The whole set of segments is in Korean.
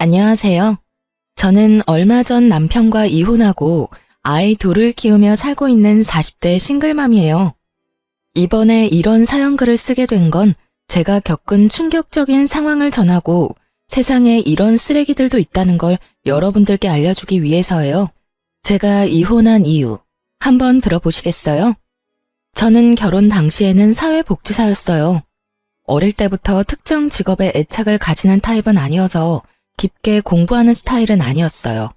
안녕하세요. 저는 얼마 전 남편과 이혼하고 아이 둘을 키우며 살고 있는 40대 싱글맘이에요. 이번에 이런 사연글을 쓰게 된 건 제가 겪은 충격적인 상황을 전하고 세상에 이런 쓰레기들도 있다는 걸 여러분들께 알려주기 위해서예요. 제가 이혼한 이유 한번 들어보시겠어요? 저는 결혼 당시에는 사회복지사였어요. 어릴 때부터 특정 직업에 애착을 가지는 타입은 아니어서 깊게 공부하는 스타일은 아니었어요.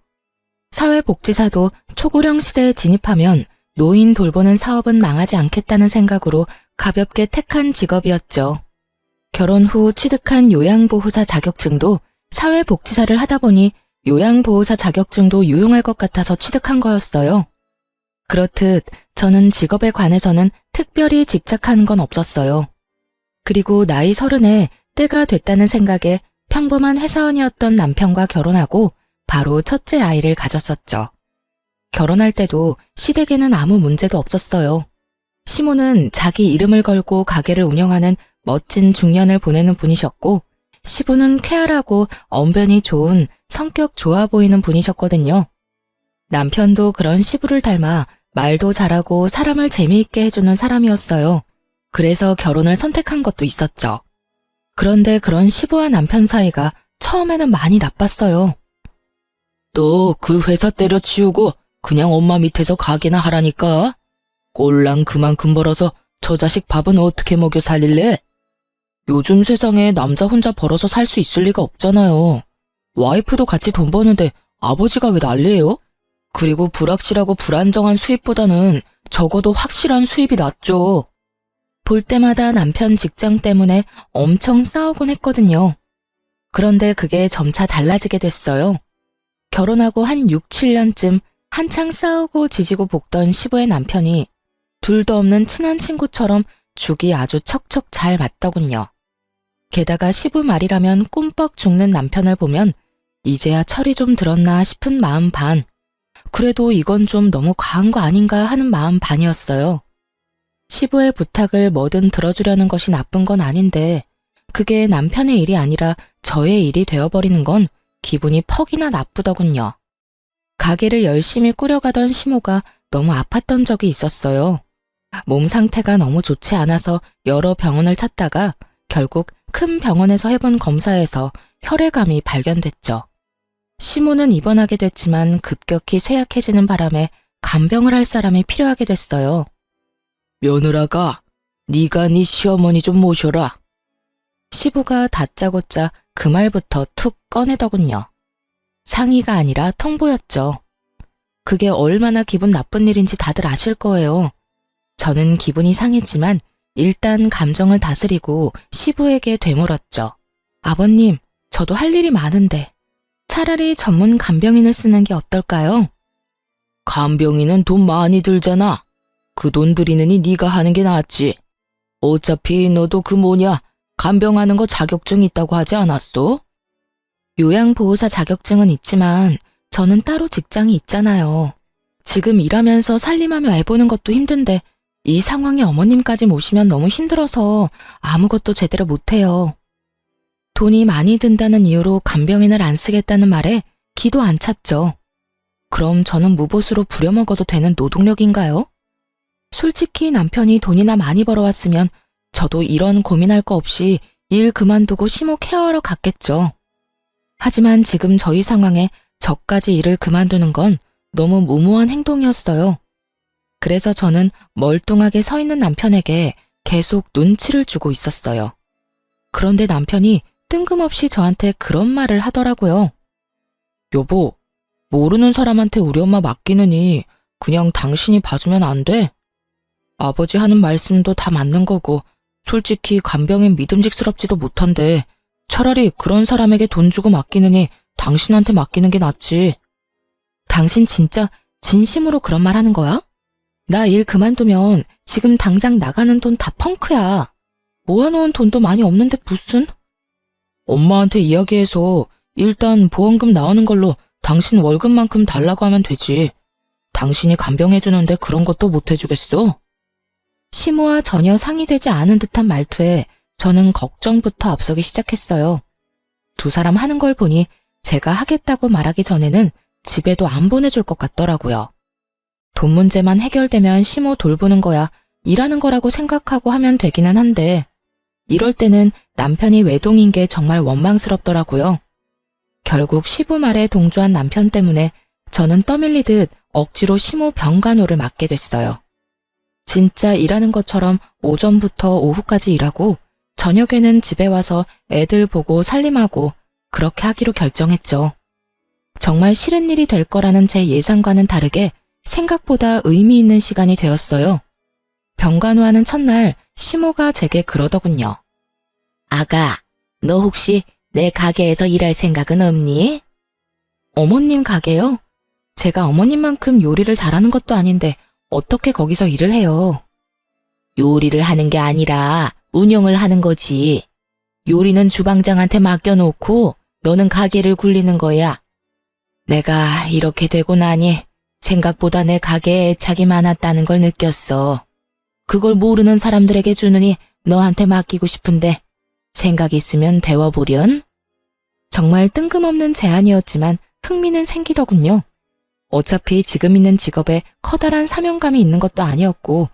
사회복지사도 초고령 시대에 진입하면 노인 돌보는 사업은 망하지 않겠다는 생각으로 가볍게 택한 직업이었죠. 결혼 후 취득한 요양보호사 자격증도 사회복지사를 하다 보니 요양보호사 자격증도 유용할 것 같아서 취득한 거였어요. 그렇듯 저는 직업에 관해서는 특별히 집착하는 건 없었어요. 그리고 나이 30에 때가 됐다는 생각에 평범한 회사원이었던 남편과 결혼하고 바로 첫째 아이를 가졌었죠. 결혼할 때도 시댁에는 아무 문제도 없었어요. 시모는 자기 이름을 걸고 가게를 운영하는 멋진 중년을 보내는 분이셨고, 시부는 쾌활하고 언변이 좋은 성격 좋아 보이는 분이셨거든요. 남편도 그런 시부를 닮아 말도 잘하고 사람을 재미있게 해주는 사람이었어요. 그래서 결혼을 선택한 것도 있었죠. 그런데 그런 시부와 남편 사이가 처음에는 많이 나빴어요. 너 그 회사 때려치우고 그냥 엄마 밑에서 가게나 하라니까. 꼴랑 그만큼 벌어서 저 자식 밥은 어떻게 먹여 살릴래? 요즘 세상에 남자 혼자 벌어서 살 수 있을 리가 없잖아요. 와이프도 같이 돈 버는데 아버지가 왜 난리예요? 그리고 불확실하고 불안정한 수입보다는 적어도 확실한 수입이 낫죠. 볼 때마다 남편 직장 때문에 엄청 싸우곤 했거든요. 그런데 그게 점차 달라지게 됐어요. 결혼하고 한 6, 7년쯤 한창 싸우고 지지고 볶던 시부의 남편이 둘도 없는 친한 친구처럼 죽이 아주 척척 잘 맞더군요. 게다가 시부 말이라면 꿈뻑 죽는 남편을 보면 이제야 철이 좀 들었나 싶은 마음 반, 그래도 이건 좀 너무 과한 거 아닌가 하는 마음 반이었어요. 시부의 부탁을 뭐든 들어주려는 것이 나쁜 건 아닌데 그게 남편의 일이 아니라 저의 일이 되어버리는 건 기분이 퍽이나 나쁘더군요. 가게를 열심히 꾸려가던 시모가 너무 아팠던 적이 있었어요. 몸 상태가 너무 좋지 않아서 여러 병원을 찾다가 결국 큰 병원에서 해본 검사에서 혈액암이 발견됐죠. 시모는 입원하게 됐지만 급격히 쇠약해지는 바람에 간병을 할 사람이 필요하게 됐어요. 며느라가, 네가 네 시어머니 좀 모셔라. 시부가 다짜고짜 그 말부터 툭 꺼내더군요. 상의가 아니라 통보였죠. 그게 얼마나 기분 나쁜 일인지 다들 아실 거예요. 저는 기분이 상했지만 일단 감정을 다스리고 시부에게 되물었죠. 아버님, 저도 할 일이 많은데 차라리 전문 간병인을 쓰는 게 어떨까요? 간병인은 돈 많이 들잖아. 그 돈 들이느니 네가 하는 게 낫지. 어차피 너도 그 뭐냐, 간병하는 거 자격증 있다고 하지 않았어? 요양보호사 자격증은 있지만 저는 따로 직장이 있잖아요. 지금 일하면서 살림하며 애 보는 것도 힘든데 이 상황에 어머님까지 모시면 너무 힘들어서 아무것도 제대로 못해요. 돈이 많이 든다는 이유로 간병인을 안 쓰겠다는 말에 기도 안 찼죠. 그럼 저는 무보수로 부려먹어도 되는 노동력인가요? 솔직히 남편이 돈이나 많이 벌어왔으면 저도 이런 고민할 거 없이 일 그만두고 시모 케어하러 갔겠죠. 하지만 지금 저희 상황에 저까지 일을 그만두는 건 너무 무모한 행동이었어요. 그래서 저는 멀뚱하게 서 있는 남편에게 계속 눈치를 주고 있었어요. 그런데 남편이 뜬금없이 저한테 그런 말을 하더라고요. 여보, 모르는 사람한테 우리 엄마 맡기느니 그냥 당신이 봐주면 안 돼? 아버지 하는 말씀도 다 맞는 거고 솔직히 간병인 믿음직스럽지도 못한데 차라리 그런 사람에게 돈 주고 맡기느니 당신한테 맡기는 게 낫지. 당신 진짜 진심으로 그런 말 하는 거야? 나 일 그만두면 지금 당장 나가는 돈 다 펑크야. 모아놓은 돈도 많이 없는데 무슨? 엄마한테 이야기해서 일단 보험금 나오는 걸로 당신 월급만큼 달라고 하면 되지. 당신이 간병해주는데 그런 것도 못 해주겠어? 시모와 전혀 상의되지 않은 듯한 말투에 저는 걱정부터 앞서기 시작했어요. 두 사람 하는 걸 보니 제가 하겠다고 말하기 전에는 집에도 안 보내줄 것 같더라고요. 돈 문제만 해결되면 시모 돌보는 거야 일하는 거라고 생각하고 하면 되기는 한데 이럴 때는 남편이 외동인 게 정말 원망스럽더라고요. 결국 시부 말에 동조한 남편 때문에 저는 떠밀리듯 억지로 시모 병간호를 맡게 됐어요. 진짜 일하는 것처럼 오전부터 오후까지 일하고 저녁에는 집에 와서 애들 보고 살림하고 그렇게 하기로 결정했죠. 정말 싫은 일이 될 거라는 제 예상과는 다르게 생각보다 의미 있는 시간이 되었어요. 병간호하는 첫날 시모가 제게 그러더군요. 아가, 너 혹시 내 가게에서 일할 생각은 없니? 어머님 가게요? 제가 어머님만큼 요리를 잘하는 것도 아닌데 어떻게 거기서 일을 해요? 요리를 하는 게 아니라 운영을 하는 거지. 요리는 주방장한테 맡겨놓고 너는 가게를 굴리는 거야. 내가 이렇게 되고 나니 생각보다 내 가게에 애착이 많았다는 걸 느꼈어. 그걸 모르는 사람들에게 주느니 너한테 맡기고 싶은데 생각 있으면 배워보련? 정말 뜬금없는 제안이었지만 흥미는 생기더군요. 어차피 지금 있는 직업에 커다란 사명감이 있는 것도 아니었고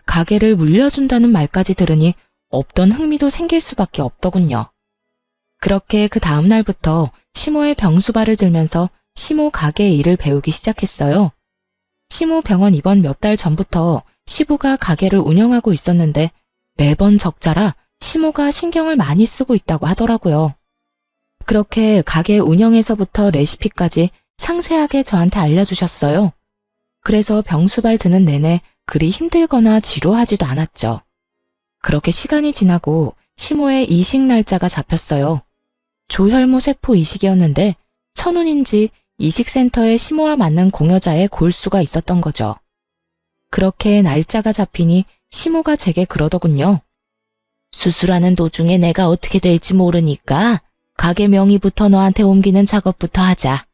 가게를 물려준다는 말까지 들으니 없던 흥미도 생길 수밖에 없더군요. 그렇게 그 다음 날부터 시모의 병수발을 들면서 시모 가게 일을 배우기 시작했어요. 시모 병원 입원 몇 달 전부터 시부가 가게를 운영하고 있었는데 매번 적자라 시모가 신경을 많이 쓰고 있다고 하더라고요. 그렇게 가게 운영에서부터 레시피까지 상세하게 저한테 알려주셨어요. 그래서 병수발 드는 내내 그리 힘들거나 지루하지도 않았죠. 그렇게 시간이 지나고 시모의 이식 날짜가 잡혔어요. 조혈모 세포 이식이었는데 천운인지 이식센터에 시모와 맞는 공여자의 골수가 있었던 거죠. 그렇게 날짜가 잡히니 시모가 제게 그러더군요. 수술하는 도중에 내가 어떻게 될지 모르니까 가게 명의부터 너한테 옮기는 작업부터 하자.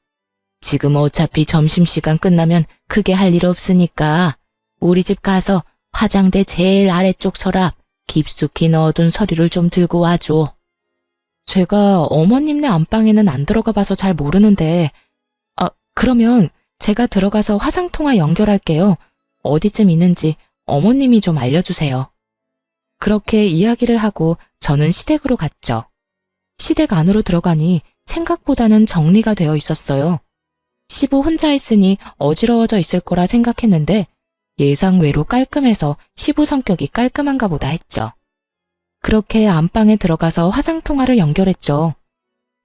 지금 어차피 점심시간 끝나면 크게 할 일 없으니까 우리 집 가서 화장대 제일 아래쪽 서랍 깊숙이 넣어둔 서류를 좀 들고 와줘. 제가 어머님네 안방에는 안 들어가 봐서 잘 모르는데 그러면 제가 들어가서 화상통화 연결할게요. 어디쯤 있는지 어머님이 좀 알려주세요. 그렇게 이야기를 하고 저는 시댁으로 갔죠. 시댁 안으로 들어가니 생각보다는 정리가 되어 있었어요. 시부 혼자 있으니 어지러워져 있을 거라 생각했는데 예상외로 깔끔해서 시부 성격이 깔끔한가 보다 했죠. 그렇게 안방에 들어가서 화상통화를 연결했죠.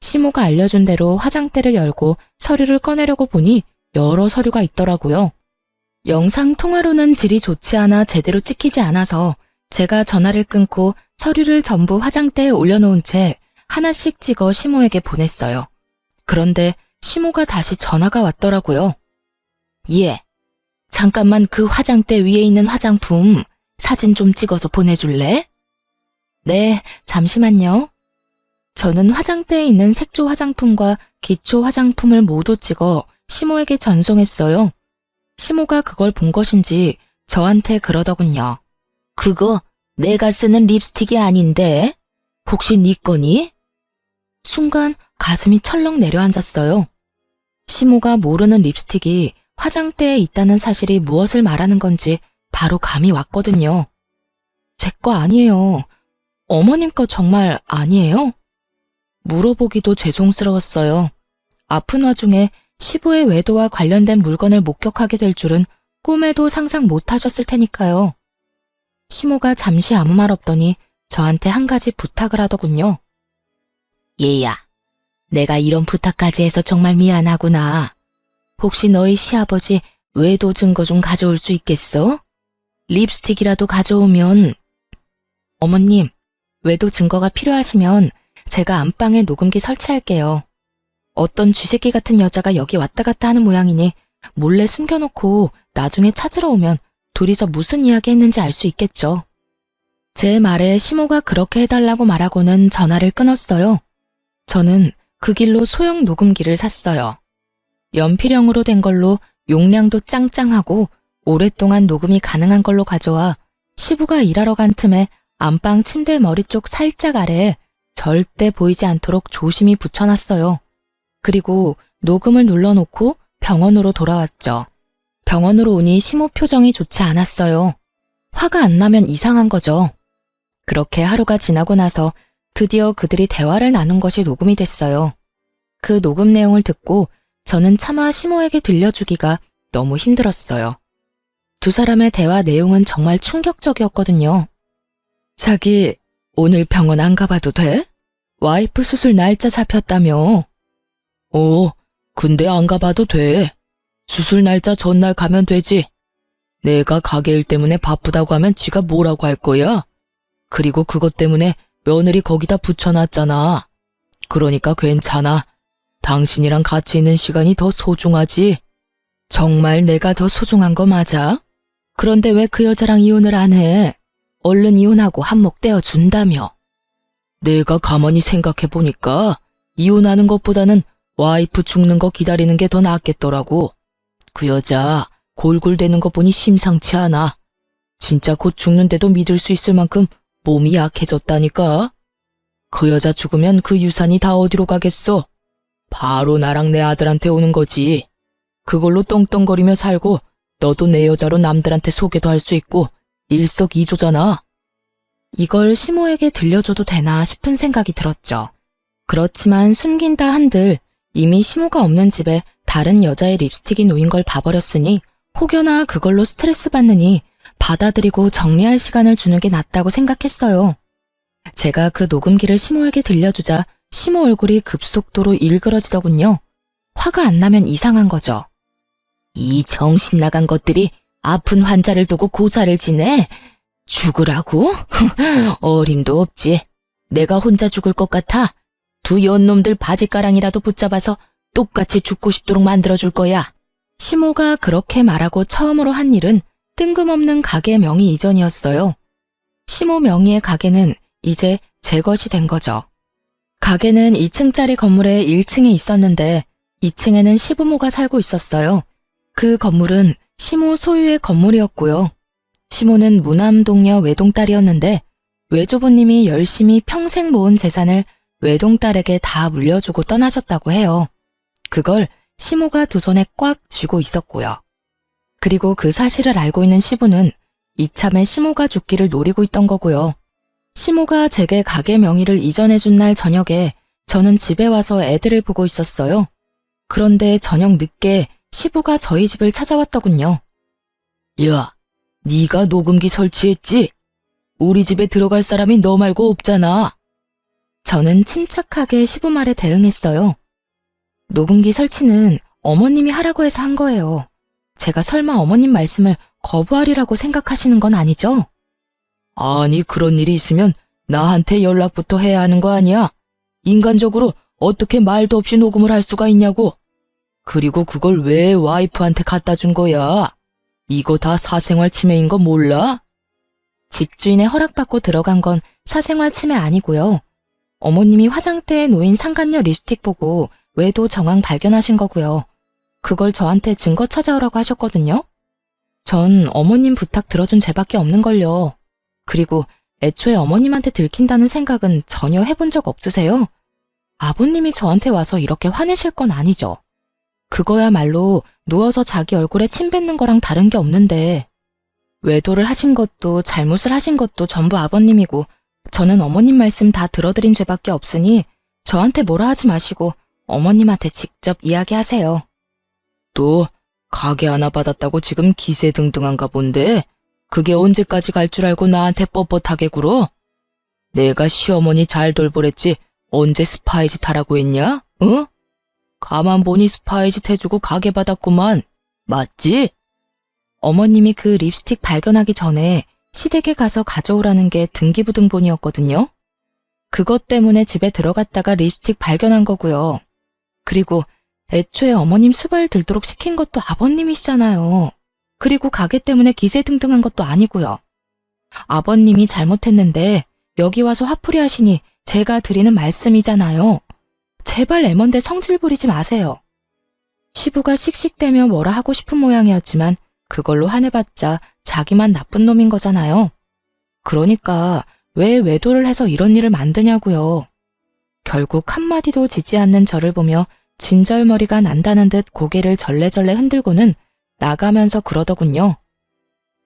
시모가 알려준 대로 화장대를 열고 서류를 꺼내려고 보니 여러 서류가 있더라고요. 영상통화로는 질이 좋지 않아 제대로 찍히지 않아서 제가 전화를 끊고 서류를 전부 화장대에 올려놓은 채 하나씩 찍어 시모에게 보냈어요. 그런데 시모가 다시 전화가 왔더라고요. 예, 잠깐만 그 화장대 위에 있는 화장품 사진 좀 찍어서 보내줄래? 네, 잠시만요. 저는 화장대에 있는 색조 화장품과 기초 화장품을 모두 찍어 시모에게 전송했어요. 시모가 그걸 본 것인지 저한테 그러더군요. 그거 내가 쓰는 립스틱이 아닌데? 혹시 네 거니? 순간 가슴이 철렁 내려앉았어요. 시모가 모르는 립스틱이 화장대에 있다는 사실이 무엇을 말하는 건지 바로 감이 왔거든요. 제 거 아니에요. 어머님 거 정말 아니에요? 물어보기도 죄송스러웠어요. 아픈 와중에 시부의 외도와 관련된 물건을 목격하게 될 줄은 꿈에도 상상 못 하셨을 테니까요. 시모가 잠시 아무 말 없더니 저한테 한 가지 부탁을 하더군요. 얘야, 내가 이런 부탁까지 해서 정말 미안하구나. 혹시 너희 시아버지 외도 증거 좀 가져올 수 있겠어? 립스틱이라도 가져오면. 어머님, 외도 증거가 필요하시면 제가 안방에 녹음기 설치할게요. 어떤 쥐새끼 같은 여자가 여기 왔다 갔다 하는 모양이니 몰래 숨겨놓고 나중에 찾으러 오면 둘이서 무슨 이야기 했는지 알 수 있겠죠. 제 말에 시모가 그렇게 해달라고 말하고는 전화를 끊었어요. 저는 그 길로 소형 녹음기를 샀어요. 연필형으로 된 걸로 용량도 짱짱하고 오랫동안 녹음이 가능한 걸로 가져와 시부가 일하러 간 틈에 안방 침대 머리 쪽 살짝 아래에 절대 보이지 않도록 조심히 붙여놨어요. 그리고 녹음을 눌러놓고 병원으로 돌아왔죠. 병원으로 오니 시모 표정이 좋지 않았어요. 화가 안 나면 이상한 거죠. 그렇게 하루가 지나고 나서 드디어 그들이 대화를 나눈 것이 녹음이 됐어요. 그 녹음 내용을 듣고 저는 차마 시모에게 들려주기가 너무 힘들었어요. 두 사람의 대화 내용은 정말 충격적이었거든요. 자기, 오늘 병원 안 가봐도 돼? 와이프 수술 날짜 잡혔다며. 근데 안 가봐도 돼. 수술 날짜 전날 가면 되지. 내가 가게 일 때문에 바쁘다고 하면 지가 뭐라고 할 거야? 그리고 그것 때문에 며느리 거기다 붙여놨잖아. 그러니까 괜찮아. 당신이랑 같이 있는 시간이 더 소중하지. 정말 내가 더 소중한 거 맞아? 그런데 왜 그 여자랑 이혼을 안 해? 얼른 이혼하고 한몫 떼어준다며. 내가 가만히 생각해보니까 이혼하는 것보다는 와이프 죽는 거 기다리는 게 더 낫겠더라고. 그 여자 골골대는 거 보니 심상치 않아. 진짜 곧 죽는데도 믿을 수 있을 만큼 몸이 약해졌다니까. 그 여자 죽으면 그 유산이 다 어디로 가겠어? 바로 나랑 내 아들한테 오는 거지. 그걸로 떵떵거리며 살고 너도 내 여자로 남들한테 소개도 할 수 있고 일석이조잖아. 이걸 시모에게 들려줘도 되나 싶은 생각이 들었죠. 그렇지만 숨긴다 한들 이미 시모가 없는 집에 다른 여자의 립스틱이 놓인 걸 봐버렸으니 혹여나 그걸로 스트레스 받느니 받아들이고 정리할 시간을 주는 게 낫다고 생각했어요. 제가 그 녹음기를 시모에게 들려주자 시모 얼굴이 급속도로 일그러지더군요. 화가 안 나면 이상한 거죠. 이 정신 나간 것들이 아픈 환자를 두고 고사를 지내? 죽으라고? 어림도 없지. 내가 혼자 죽을 것 같아. 두 연놈들 바지가랑이라도 붙잡아서 똑같이 죽고 싶도록 만들어줄 거야. 시모가 그렇게 말하고 처음으로 한 일은 뜬금없는 가게 명의 이전이었어요. 시모 명의의 가게는 이제 제 것이 된 거죠. 가게는 2층짜리 건물의 1층에 있었는데 2층에는 시부모가 살고 있었어요. 그 건물은 시모 소유의 건물이었고요. 시모는 무남동녀 외동딸이었는데 외조부님이 열심히 평생 모은 재산을 외동딸에게 다 물려주고 떠나셨다고 해요. 그걸 시모가 두 손에 꽉 쥐고 있었고요. 그리고 그 사실을 알고 있는 시부는 이참에 시모가 죽기를 노리고 있던 거고요. 시모가 제게 가게 명의를 이전해준 날 저녁에 저는 집에 와서 애들을 보고 있었어요. 그런데 저녁 늦게 시부가 저희 집을 찾아왔더군요. 야, 네가 녹음기 설치했지? 우리 집에 들어갈 사람이 너 말고 없잖아. 저는 침착하게 시부 말에 대응했어요. 녹음기 설치는 어머님이 하라고 해서 한 거예요. 제가 설마 어머님 말씀을 거부하리라고 생각하시는 건 아니죠? 아니, 그런 일이 있으면 나한테 연락부터 해야 하는 거 아니야? 인간적으로 어떻게 말도 없이 녹음을 할 수가 있냐고. 그리고 그걸 왜 와이프한테 갖다 준 거야? 이거 다 사생활 침해인 거 몰라? 집주인의 허락받고 들어간 건 사생활 침해 아니고요. 어머님이 화장대에 놓인 상간녀 립스틱 보고 외도 정황 발견하신 거고요. 그걸 저한테 증거 찾아오라고 하셨거든요. 전 어머님 부탁 들어준 죄밖에 없는걸요. 그리고 애초에 어머님한테 들킨다는 생각은 전혀 해본 적 없으세요? 아버님이 저한테 와서 이렇게 화내실 건 아니죠. 그거야말로 누워서 자기 얼굴에 침 뱉는 거랑 다른 게 없는데 외도를 하신 것도 잘못을 하신 것도 전부 아버님이고 저는 어머님 말씀 다 들어드린 죄밖에 없으니 저한테 뭐라 하지 마시고 어머님한테 직접 이야기하세요. 또 가게 하나 받았다고 지금 기세등등한가 본데 그게 언제까지 갈 줄 알고 나한테 뻣뻣하게 굴어? 내가 시어머니 잘 돌보랬지 언제 스파이짓 하라고 했냐? 어? 가만 보니 스파이짓 해주고 가게 받았구만. 맞지? 어머님이 그 립스틱 발견하기 전에 시댁에 가서 가져오라는 게 등기부등본이었거든요. 그것 때문에 집에 들어갔다가 립스틱 발견한 거고요. 그리고 애초에 어머님 수발 들도록 시킨 것도 아버님이시잖아요. 그리고 가게 때문에 기세등등한 것도 아니고요. 아버님이 잘못했는데 여기 와서 화풀이 하시니 제가 드리는 말씀이잖아요. 제발 애먼데 성질 부리지 마세요. 시부가 씩씩대며 뭐라 하고 싶은 모양이었지만 그걸로 화내봤자 자기만 나쁜 놈인 거잖아요. 그러니까 왜 외도를 해서 이런 일을 만드냐고요. 결국 한마디도 지지 않는 저를 보며 진절머리가 난다는 듯 고개를 절레절레 흔들고는 나가면서 그러더군요.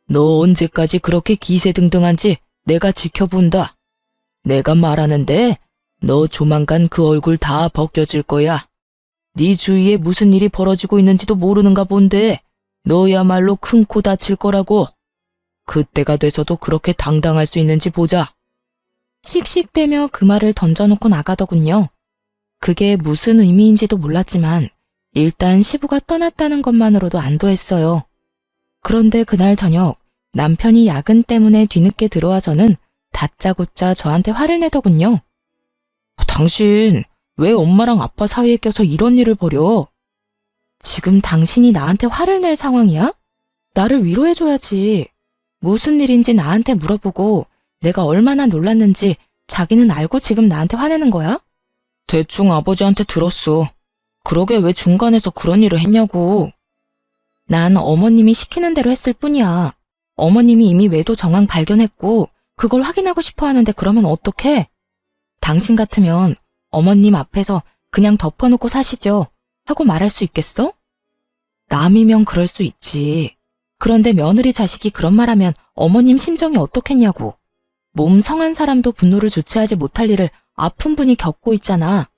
너 언제까지 그렇게 기세등등한지 내가 지켜본다. 내가 말하는데 너 조만간 그 얼굴 다 벗겨질 거야. 네 주위에 무슨 일이 벌어지고 있는지도 모르는가 본데 너야말로 큰 코 다칠 거라고. 그때가 돼서도 그렇게 당당할 수 있는지 보자. 씩씩대며 그 말을 던져놓고 나가더군요. 그게 무슨 의미인지도 몰랐지만 일단 시부가 떠났다는 것만으로도 안도했어요. 그런데 그날 저녁 남편이 야근 때문에 뒤늦게 들어와서는 다짜고짜 저한테 화를 내더군요. 당신 왜 엄마랑 아빠 사이에 껴서 이런 일을 벌여? 지금 당신이 나한테 화를 낼 상황이야? 나를 위로해줘야지. 무슨 일인지 나한테 물어보고 내가 얼마나 놀랐는지 자기는 알고 지금 나한테 화내는 거야? 대충 아버지한테 들었어. 그러게 왜 중간에서 그런 일을 했냐고. 난 어머님이 시키는 대로 했을 뿐이야. 어머님이 이미 외도 정황 발견했고 그걸 확인하고 싶어 하는데 그러면 어떡해? 당신 같으면 어머님 앞에서 그냥 덮어놓고 사시죠 하고 말할 수 있겠어? 남이면 그럴 수 있지. 그런데 며느리 자식이 그런 말하면 어머님 심정이 어떻겠냐고. 몸 성한 사람도 분노를 주체하지 못할 일을 아픈 분이 겪고 있잖아.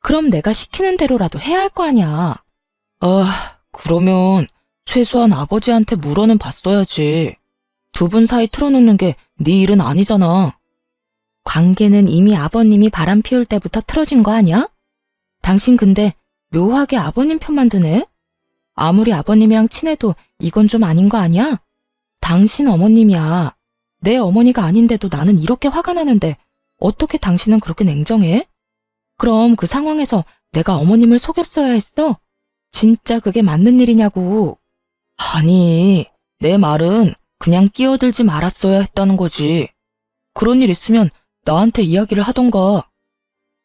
그럼 내가 시키는 대로라도 해야 할 거 아니야. 그러면 최소한 아버지한테 물어는 봤어야지. 두 분 사이 틀어놓는 게 네 일은 아니잖아. 관계는 이미 아버님이 바람 피울 때부터 틀어진 거 아니야? 당신 근데 묘하게 아버님 편만 드네? 아무리 아버님이랑 친해도 이건 좀 아닌 거 아니야? 당신 어머님이야. 내 어머니가 아닌데도 나는 이렇게 화가 나는데 어떻게 당신은 그렇게 냉정해? 그럼 그 상황에서 내가 어머님을 속였어야 했어? 진짜 그게 맞는 일이냐고. 아니, 내 말은 그냥 끼어들지 말았어야 했다는 거지. 그런 일 있으면 나한테 이야기를 하던가.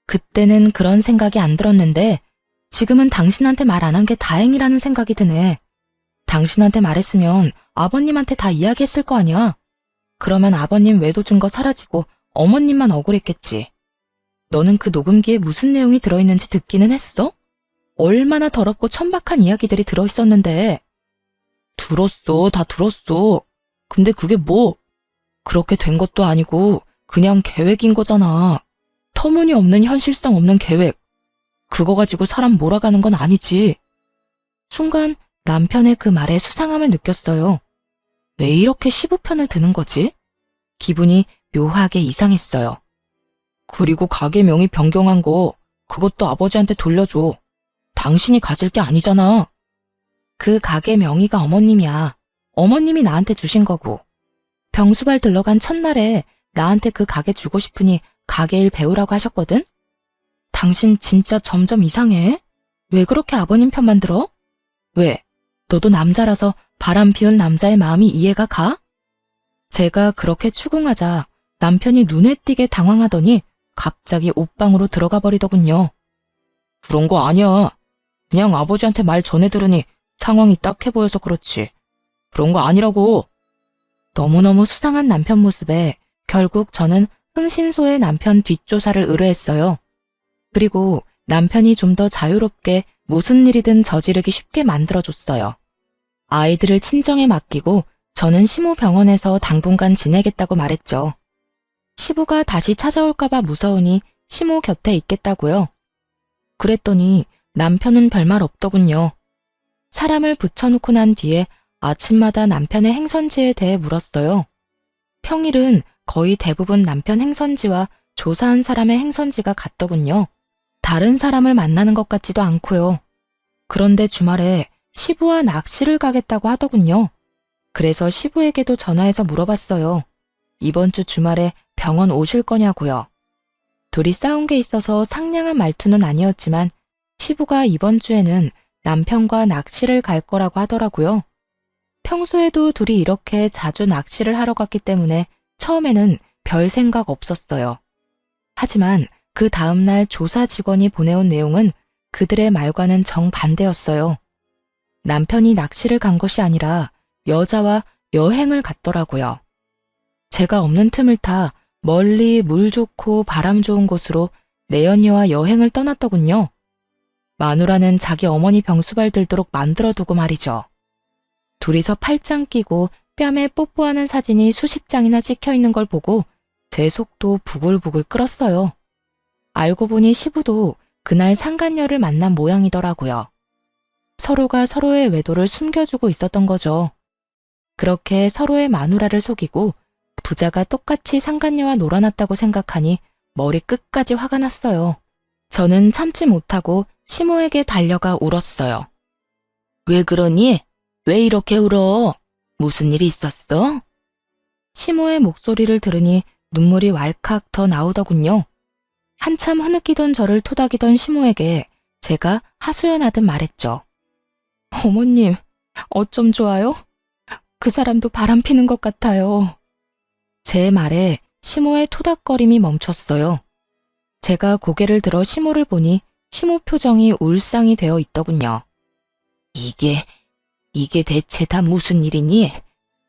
그때는 그런 생각이 안 들었는데 지금은 당신한테 말 안 한 게 다행이라는 생각이 드네. 당신한테 말했으면 아버님한테 다 이야기했을 거 아니야. 그러면 아버님 외도 준 거 사라지고 어머님만 억울했겠지. 너는 그 녹음기에 무슨 내용이 들어있는지 듣기는 했어? 얼마나 더럽고 천박한 이야기들이 들어있었는데. 들었어, 다 들었어. 근데 그게 뭐? 그렇게 된 것도 아니고 그냥 계획인 거잖아. 터무니없는 현실성 없는 계획. 그거 가지고 사람 몰아가는 건 아니지. 순간 남편의 그 말에 수상함을 느꼈어요. 왜 이렇게 시부 편을 드는 거지? 기분이 묘하게 이상했어요. 그리고 가게 명의 변경한 거 그것도 아버지한테 돌려줘. 당신이 가질 게 아니잖아. 그 가게 명의가 어머님이야. 어머님이 나한테 주신 거고. 병수발 들러간 첫날에 나한테 그 가게 주고 싶으니 가게 일 배우라고 하셨거든? 당신 진짜 점점 이상해. 왜 그렇게 아버님 편만 들어? 왜? 너도 남자라서 바람 피운 남자의 마음이 이해가 가? 제가 그렇게 추궁하자 남편이 눈에 띄게 당황하더니 갑자기 옷방으로 들어가 버리더군요. 그런 거 아니야. 그냥 아버지한테 말 전해 들으니 상황이 딱해 보여서 그렇지. 그런 거 아니라고. 너무너무 수상한 남편 모습에 결국 저는 흥신소에 남편 뒷조사를 의뢰했어요. 그리고 남편이 좀 더 자유롭게 무슨 일이든 저지르기 쉽게 만들어줬어요. 아이들을 친정에 맡기고 저는 시무병원에서 당분간 지내겠다고 말했죠. 시부가 다시 찾아올까봐 무서우니 시모 곁에 있겠다고요. 그랬더니 남편은 별말 없더군요. 사람을 붙여놓고 난 뒤에 아침마다 남편의 행선지에 대해 물었어요. 평일은 거의 대부분 남편 행선지와 조사한 사람의 행선지가 같더군요. 다른 사람을 만나는 것 같지도 않고요. 그런데 주말에 시부와 낚시를 가겠다고 하더군요. 그래서 시부에게도 전화해서 물어봤어요. 이번 주 주말에 병원 오실 거냐고요. 둘이 싸운 게 있어서 상냥한 말투는 아니었지만 시부가 이번 주에는 남편과 낚시를 갈 거라고 하더라고요. 평소에도 둘이 이렇게 자주 낚시를 하러 갔기 때문에 처음에는 별 생각 없었어요. 하지만 그 다음날 조사 직원이 보내온 내용은 그들의 말과는 정반대였어요. 남편이 낚시를 간 것이 아니라 여자와 여행을 갔더라고요. 제가 없는 틈을 타 멀리 물 좋고 바람 좋은 곳으로 내연녀와 여행을 떠났더군요. 마누라는 자기 어머니 병수발 들도록 만들어두고 말이죠. 둘이서 팔짱 끼고 뺨에 뽀뽀하는 사진이 수십 장이나 찍혀 있는 걸 보고 제 속도 부글부글 끓었어요. 알고 보니 시부도 그날 상간녀를 만난 모양이더라고요. 서로가 서로의 외도를 숨겨주고 있었던 거죠. 그렇게 서로의 마누라를 속이고 부자가 똑같이 상간녀와 놀아났다고 생각하니 머리 끝까지 화가 났어요. 저는 참지 못하고 시모에게 달려가 울었어요. 왜 그러니? 왜 이렇게 울어? 무슨 일이 있었어? 시모의 목소리를 들으니 눈물이 왈칵 더 나오더군요. 한참 흐느끼던 저를 토닥이던 시모에게 제가 하소연하듯 말했죠. 어머님, 어쩜 좋아요? 그 사람도 바람 피는 것 같아요. 제 말에 시모의 토닥거림이 멈췄어요. 제가 고개를 들어 시모를 보니 시모 표정이 울상이 되어 있더군요. 이게 대체 다 무슨 일이니?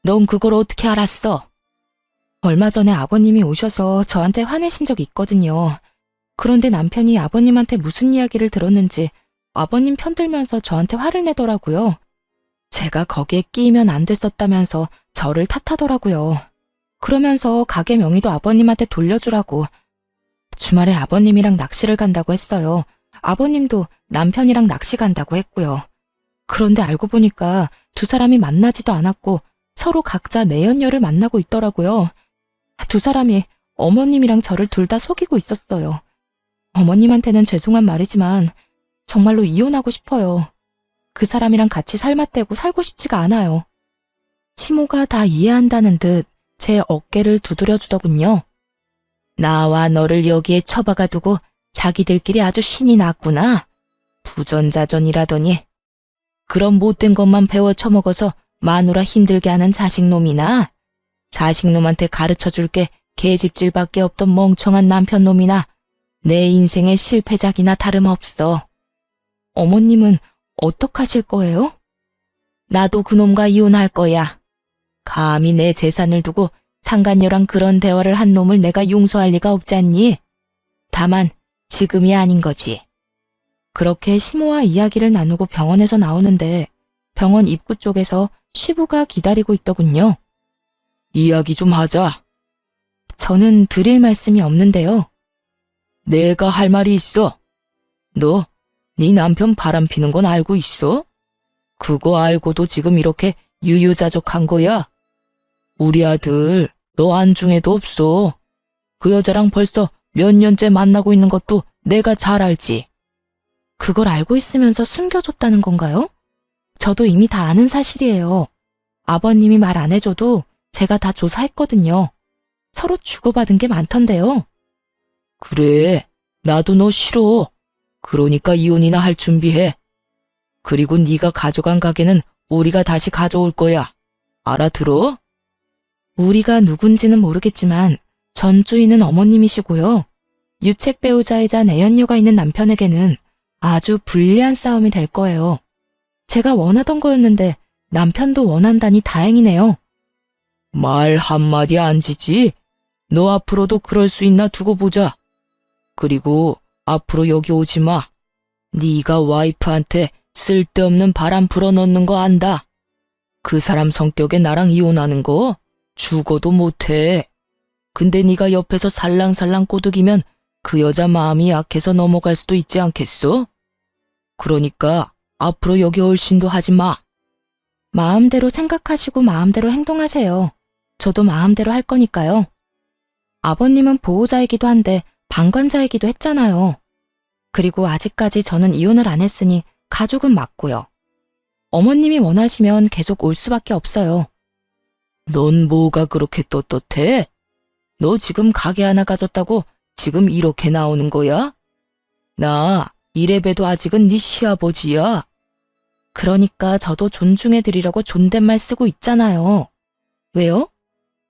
넌 그걸 어떻게 알았어? 얼마 전에 아버님이 오셔서 저한테 화내신 적이 있거든요. 그런데 남편이 아버님한테 무슨 이야기를 들었는지 아버님 편들면서 저한테 화를 내더라고요. 제가 거기에 끼이면 안 됐었다면서 저를 탓하더라고요. 그러면서 가게 명의도 아버님한테 돌려주라고. 주말에 아버님이랑 낚시를 간다고 했어요. 아버님도 남편이랑 낚시 간다고 했고요. 그런데 알고 보니까 두 사람이 만나지도 않았고 서로 각자 내연녀를 만나고 있더라고요. 두 사람이 어머님이랑 저를 둘 다 속이고 있었어요. 어머님한테는 죄송한 말이지만 정말로 이혼하고 싶어요. 그 사람이랑 같이 살맛대고 살고 싶지가 않아요. 시모가 다 이해한다는 듯 제 어깨를 두드려 주더군요. 나와 너를 여기에 처박아 두고 자기들끼리 아주 신이 났구나. 부전자전이라더니. 그런 못된 것만 배워 처먹어서 마누라 힘들게 하는 자식놈이나 자식놈한테 가르쳐줄 게 계집질밖에 없던 멍청한 남편놈이나 내 인생의 실패작이나 다름없어. 어머님은 어떡하실 거예요? 나도 그놈과 이혼할 거야. 감히 내 재산을 두고 상간녀랑 그런 대화를 한 놈을 내가 용서할 리가 없잖니. 다만 지금이 아닌 거지. 그렇게 시모와 이야기를 나누고 병원에서 나오는데 병원 입구 쪽에서 시부가 기다리고 있더군요. 이야기 좀 하자. 저는 드릴 말씀이 없는데요. 내가 할 말이 있어. 너, 네 남편 바람 피는 건 알고 있어? 그거 알고도 지금 이렇게 유유자적한 거야? 우리 아들, 너 안중에도 없어. 그 여자랑 벌써 몇 년째 만나고 있는 것도 내가 잘 알지. 그걸 알고 있으면서 숨겨줬다는 건가요? 저도 이미 다 아는 사실이에요. 아버님이 말 안 해줘도 제가 다 조사했거든요. 서로 주고받은 게 많던데요. 그래, 나도 너 싫어. 그러니까 이혼이나 할 준비해. 그리고 네가 가져간 가게는 우리가 다시 가져올 거야. 알아들어? 우리가 누군지는 모르겠지만 전 주인은 어머님이시고요. 유책 배우자이자 내연녀가 있는 남편에게는 아주 불리한 싸움이 될 거예요. 제가 원하던 거였는데 남편도 원한다니 다행이네요. 말 한마디 안 지지? 너 앞으로도 그럴 수 있나 두고 보자. 그리고 앞으로 여기 오지 마. 네가 와이프한테 쓸데없는 바람 불어넣는 거 안다. 그 사람 성격에 나랑 이혼하는 거 죽어도 못해. 근데 네가 옆에서 살랑살랑 꼬드기면 그 여자 마음이 약해서 넘어갈 수도 있지 않겠어? 그러니까 앞으로 여기 얼씬도 하지 마. 마음대로 생각하시고 마음대로 행동하세요. 저도 마음대로 할 거니까요. 아버님은 보호자이기도 한데 방관자이기도 했잖아요. 그리고 아직까지 저는 이혼을 안 했으니 가족은 맞고요. 어머님이 원하시면 계속 올 수밖에 없어요. 넌 뭐가 그렇게 떳떳해? 너 지금 가게 하나 가졌다고 지금 이렇게 나오는 거야? 나 이래봬도 아직은 네 시아버지야. 그러니까 저도 존중해드리려고 존댓말 쓰고 있잖아요. 왜요?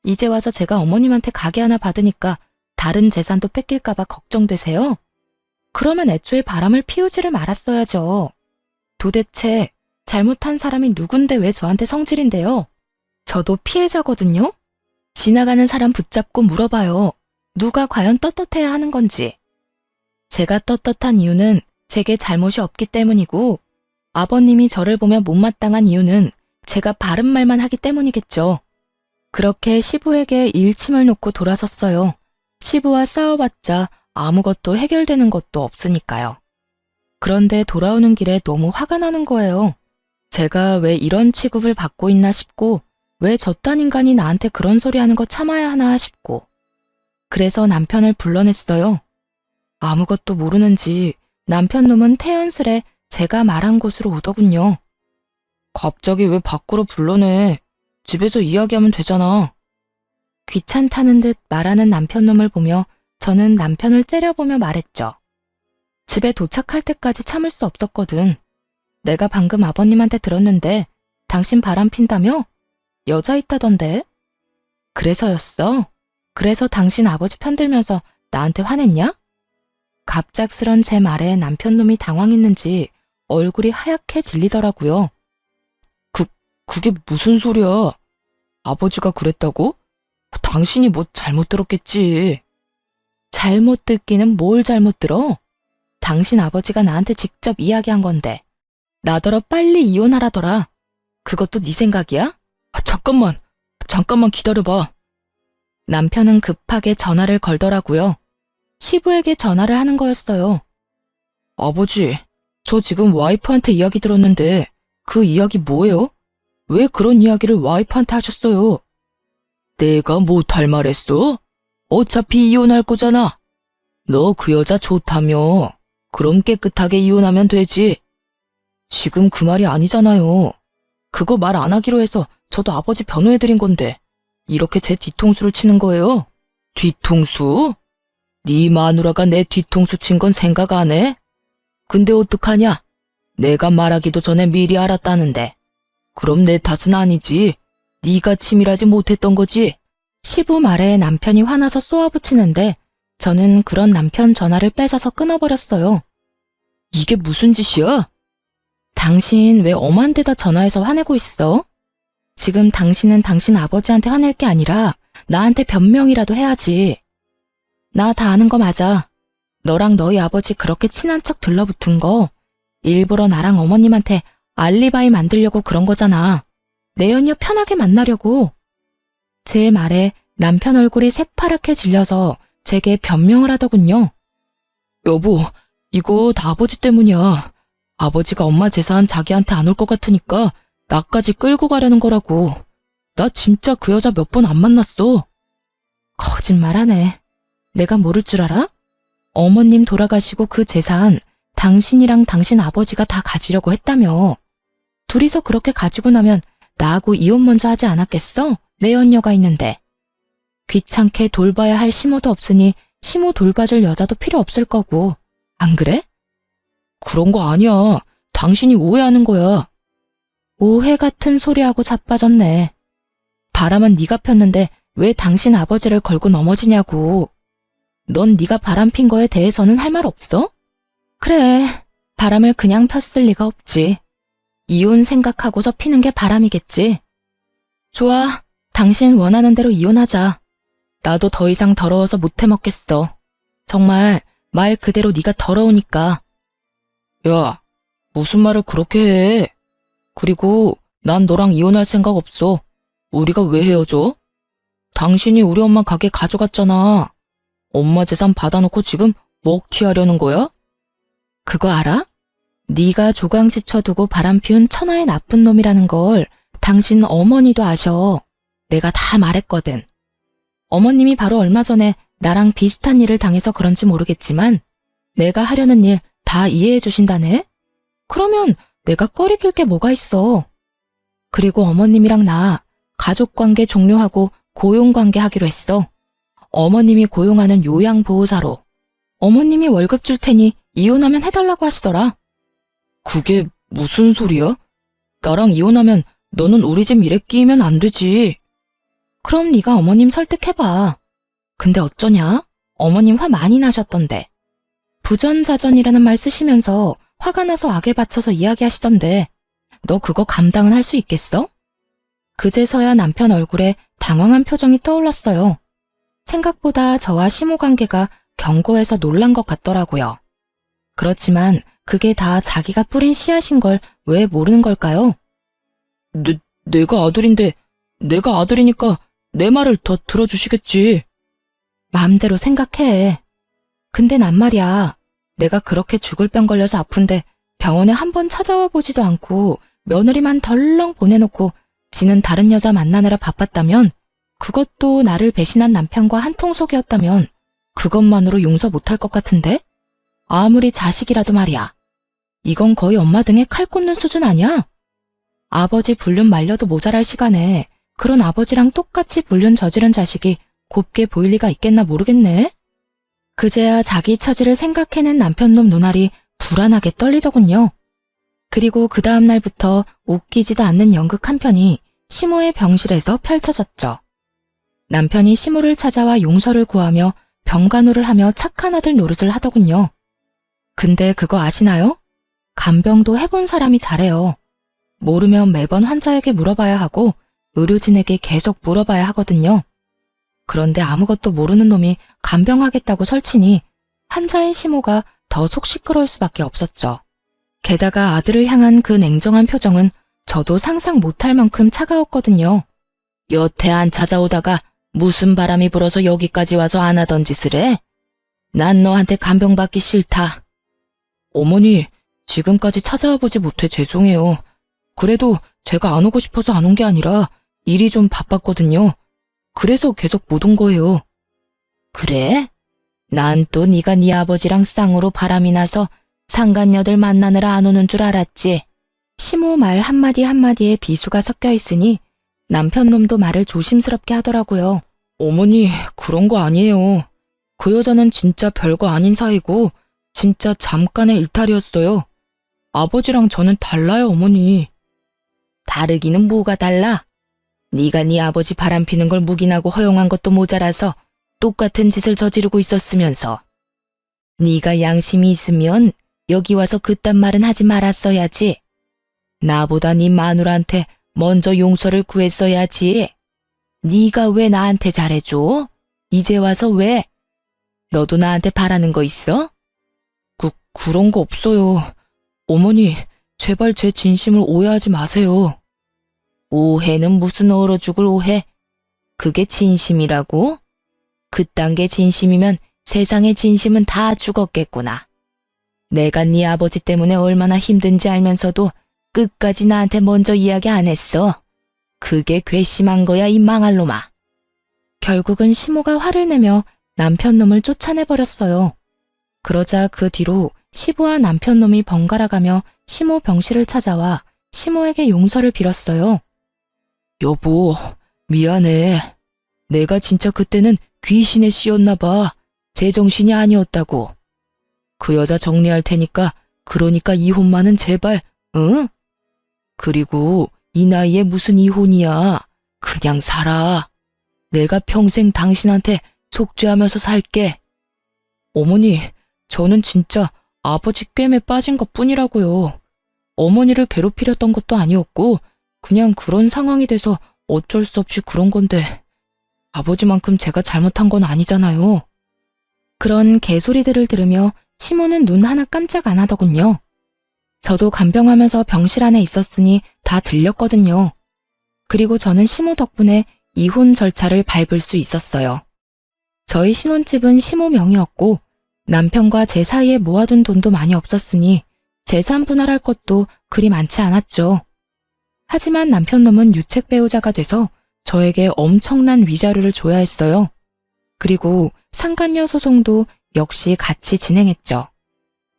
이제 와서 제가 어머님한테 가게 하나 받으니까 다른 재산도 뺏길까봐 걱정되세요? 그러면 애초에 바람을 피우지를 말았어야죠. 도대체 잘못한 사람이 누군데 왜 저한테 성질인데요? 저도 피해자거든요? 지나가는 사람 붙잡고 물어봐요. 누가 과연 떳떳해야 하는 건지. 제가 떳떳한 이유는 제게 잘못이 없기 때문이고 아버님이 저를 보며 못마땅한 이유는 제가 바른 말만 하기 때문이겠죠. 그렇게 시부에게 일침을 놓고 돌아섰어요. 시부와 싸워봤자 아무것도 해결되는 것도 없으니까요. 그런데 돌아오는 길에 너무 화가 나는 거예요. 제가 왜 이런 취급을 받고 있나 싶고 왜 저딴 인간이 나한테 그런 소리 하는 거 참아야 하나 싶고 그래서 남편을 불러냈어요. 아무것도 모르는지 남편 놈은 태연스레 제가 말한 곳으로 오더군요. 갑자기 왜 밖으로 불러내? 집에서 이야기하면 되잖아. 귀찮다는 듯 말하는 남편 놈을 보며 저는 남편을 째려보며 말했죠. 집에 도착할 때까지 참을 수 없었거든. 내가 방금 아버님한테 들었는데 당신 바람 핀다며? 여자 있다던데? 그래서였어? 그래서 당신 아버지 편들면서 나한테 화냈냐? 갑작스런 제 말에 남편 놈이 당황했는지 얼굴이 하얗게 질리더라고요. 그게 무슨 소리야? 아버지가 그랬다고? 당신이 뭐 잘못 들었겠지. 잘못 듣기는 뭘 잘못 들어? 당신 아버지가 나한테 직접 이야기한 건데 나더러 빨리 이혼하라더라. 그것도 네 생각이야? 잠깐만 기다려봐. 남편은 급하게 전화를 걸더라고요. 시부에게 전화를 하는 거였어요. 아버지, 저 지금 와이프한테 이야기 들었는데 그 이야기 뭐예요? 왜 그런 이야기를 와이프한테 하셨어요? 내가 못할 말했어? 어차피 이혼할 거잖아. 너 그 여자 좋다며. 그럼 깨끗하게 이혼하면 되지. 지금 그 말이 아니잖아요. 그거 말 안 하기로 해서 저도 아버지 변호해드린 건데 이렇게 제 뒤통수를 치는 거예요? 뒤통수? 네 마누라가 내 뒤통수 친 건 생각 안 해? 근데 어떡하냐? 내가 말하기도 전에 미리 알았다는데. 그럼 내 탓은 아니지. 네가 치밀하지 못했던 거지. 시부 말에 남편이 화나서 쏘아붙이는데 저는 그런 남편 전화를 뺏어서 끊어버렸어요. 이게 무슨 짓이야? 당신 왜 엄한 데다 전화해서 화내고 있어? 지금 당신은 당신 아버지한테 화낼 게 아니라 나한테 변명이라도 해야지. 나 다 아는 거 맞아. 너랑 너희 아버지 그렇게 친한 척 들러붙은 거 일부러 나랑 어머님한테 알리바이 만들려고 그런 거잖아. 내 연녀 편하게 만나려고. 제 말에 남편 얼굴이 새파랗게 질려서 제게 변명을 하더군요. 여보, 이거 다 아버지 때문이야. 아버지가 엄마 재산 자기한테 안 올 것 같으니까 나까지 끌고 가려는 거라고. 나 진짜 그 여자 몇 번 안 만났어. 거짓말하네. 내가 모를 줄 알아? 어머님 돌아가시고 그 재산 당신이랑 당신 아버지가 다 가지려고 했다며. 둘이서 그렇게 가지고 나면 나하고 이혼 먼저 하지 않았겠어? 내 연녀가 있는데. 귀찮게 돌봐야 할 시모도 없으니 시모 돌봐줄 여자도 필요 없을 거고. 안 그래? 그런 거 아니야. 당신이 오해하는 거야. 오해 같은 소리하고 자빠졌네. 바람은 네가 폈는데 왜 당신 아버지를 걸고 넘어지냐고. 넌 네가 바람 핀 거에 대해서는 할 말 없어? 그래, 바람을 그냥 폈을 리가 없지. 이혼 생각하고서 피는 게 바람이겠지. 좋아, 당신 원하는 대로 이혼하자. 나도 더 이상 더러워서 못 해먹겠어. 정말 말 그대로 네가 더러우니까. 야, 무슨 말을 그렇게 해? 그리고 난 너랑 이혼할 생각 없어. 우리가 왜 헤어져? 당신이 우리 엄마 가게 가져갔잖아. 엄마 재산 받아놓고 지금 먹튀하려는 거야? 그거 알아? 네가 조강지 쳐두고 바람 피운 천하의 나쁜 놈이라는 걸 당신 어머니도 아셔. 내가 다 말했거든. 어머님이 바로 얼마 전에 나랑 비슷한 일을 당해서 그런지 모르겠지만 내가 하려는 일 다 이해해 주신다네? 그러면 내가 꺼리 낄 게 뭐가 있어. 그리고 어머님이랑 나 가족관계 종료하고 고용관계 하기로 했어. 어머님이 고용하는 요양보호사로. 어머님이 월급 줄 테니 이혼하면 해달라고 하시더라. 그게 무슨 소리야? 나랑 이혼하면 너는 우리 집 일에 끼면 안 되지. 그럼 네가 어머님 설득해봐. 근데 어쩌냐? 어머님 화 많이 나셨던데. 부전자전이라는 말 쓰시면서 화가 나서 악에 받쳐서 이야기하시던데 너 그거 감당은 할 수 있겠어? 그제서야 남편 얼굴에 당황한 표정이 떠올랐어요. 생각보다 저와 시모 관계가 견고해서 놀란 것 같더라고요. 그렇지만 그게 다 자기가 뿌린 씨앗인 걸 왜 모르는 걸까요? 내가 아들인데, 내가 아들이니까 내 말을 더 들어주시겠지. 마음대로 생각해. 근데 난 말이야. 내가 그렇게 죽을 병 걸려서 아픈데 병원에 한 번 찾아와 보지도 않고 며느리만 덜렁 보내놓고 지는 다른 여자 만나느라 바빴다면, 그것도 나를 배신한 남편과 한통속이었다면 그것만으로 용서 못할 것 같은데? 아무리 자식이라도 말이야. 이건 거의 엄마 등에 칼 꽂는 수준 아니야? 아버지 불륜 말려도 모자랄 시간에 그런 아버지랑 똑같이 불륜 저지른 자식이 곱게 보일 리가 있겠나 모르겠네. 그제야 자기 처지를 생각해낸 남편놈 눈알이 불안하게 떨리더군요. 그리고 그 다음 날부터 웃기지도 않는 연극 한 편이 시모의 병실에서 펼쳐졌죠. 남편이 시모를 찾아와 용서를 구하며 병간호를 하며 착한 아들 노릇을 하더군요. 근데 그거 아시나요? 간병도 해본 사람이 잘해요. 모르면 매번 환자에게 물어봐야 하고 의료진에게 계속 물어봐야 하거든요. 그런데 아무것도 모르는 놈이 간병하겠다고 설치니 환자인 시모가 더 속 시끄러울 수밖에 없었죠. 게다가 아들을 향한 그 냉정한 표정은 저도 상상 못할 만큼 차가웠거든요. 여태 안 찾아오다가 무슨 바람이 불어서 여기까지 와서 안 하던 짓을 해? 난 너한테 간병받기 싫다. 어머니, 지금까지 찾아와 보지 못해 죄송해요. 그래도 제가 안 오고 싶어서 안 온 게 아니라 일이 좀 바빴거든요. 그래서 계속 못 온 거예요. 그래? 난 또 네가 네 아버지랑 쌍으로 바람이 나서 상간녀들 만나느라 안 오는 줄 알았지. 시모 말 한마디 한마디에 비수가 섞여 있으니 남편 놈도 말을 조심스럽게 하더라고요. 어머니, 그런 거 아니에요. 그 여자는 진짜 별거 아닌 사이고 진짜 잠깐의 일탈이었어요. 아버지랑 저는 달라요, 어머니. 다르기는 뭐가 달라? 네가 네 아버지 바람피는 걸 묵인하고 허용한 것도 모자라서 똑같은 짓을 저지르고 있었으면서. 네가 양심이 있으면 여기 와서 그딴 말은 하지 말았어야지. 나보다 네 마누라한테 먼저 용서를 구했어야지. 네가 왜 나한테 잘해줘? 이제 와서 왜? 너도 나한테 바라는 거 있어? 그런 거 없어요. 어머니, 제발 제 진심을 오해하지 마세요. 오해는 무슨 얼어 죽을 오해? 그게 진심이라고? 그딴 게 진심이면 세상의 진심은 다 죽었겠구나. 내가 네 아버지 때문에 얼마나 힘든지 알면서도 끝까지 나한테 먼저 이야기 안 했어. 그게 괘씸한 거야, 이 망할 놈아. 결국은 시모가 화를 내며 남편 놈을 쫓아내버렸어요. 그러자 그 뒤로 시부와 남편 놈이 번갈아가며 시모 병실을 찾아와 시모에게 용서를 빌었어요. 여보, 미안해. 내가 진짜 그때는 귀신에 씌였나 봐. 제정신이 아니었다고. 그 여자 정리할 테니까 그러니까 이혼만은 제발, 응? 그리고 이 나이에 무슨 이혼이야. 그냥 살아. 내가 평생 당신한테 속죄하면서 살게. 어머니, 저는 진짜 아버지 꿰매 빠진 것 뿐이라고요. 어머니를 괴롭히렸던 것도 아니었고 그냥 그런 상황이 돼서 어쩔 수 없이 그런 건데 아버지만큼 제가 잘못한 건 아니잖아요. 그런 개소리들을 들으며 시모는 눈 하나 깜짝 안 하더군요. 저도 간병하면서 병실 안에 있었으니 다 들렸거든요. 그리고 저는 시모 덕분에 이혼 절차를 밟을 수 있었어요. 저희 신혼집은 시모 명의였고 남편과 제 사이에 모아둔 돈도 많이 없었으니 재산 분할할 것도 그리 많지 않았죠. 하지만 남편놈은 유책 배우자가 돼서 저에게 엄청난 위자료를 줘야 했어요. 그리고 상간녀 소송도 역시 같이 진행했죠.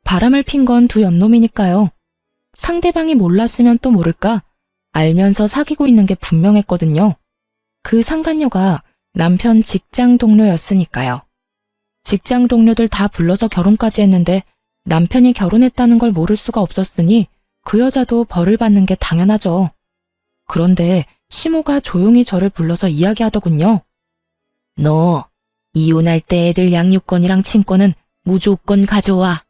바람을 핀 건 두 연놈이니까요. 상대방이 몰랐으면 또 모를까 알면서 사귀고 있는 게 분명했거든요. 그 상간녀가 남편 직장 동료였으니까요. 직장 동료들 다 불러서 결혼까지 했는데 남편이 결혼했다는 걸 모를 수가 없었으니 그 여자도 벌을 받는 게 당연하죠. 그런데 시모가 조용히 저를 불러서 이야기하더군요. 너 이혼할 때 애들 양육권이랑 친권은 무조건 가져와.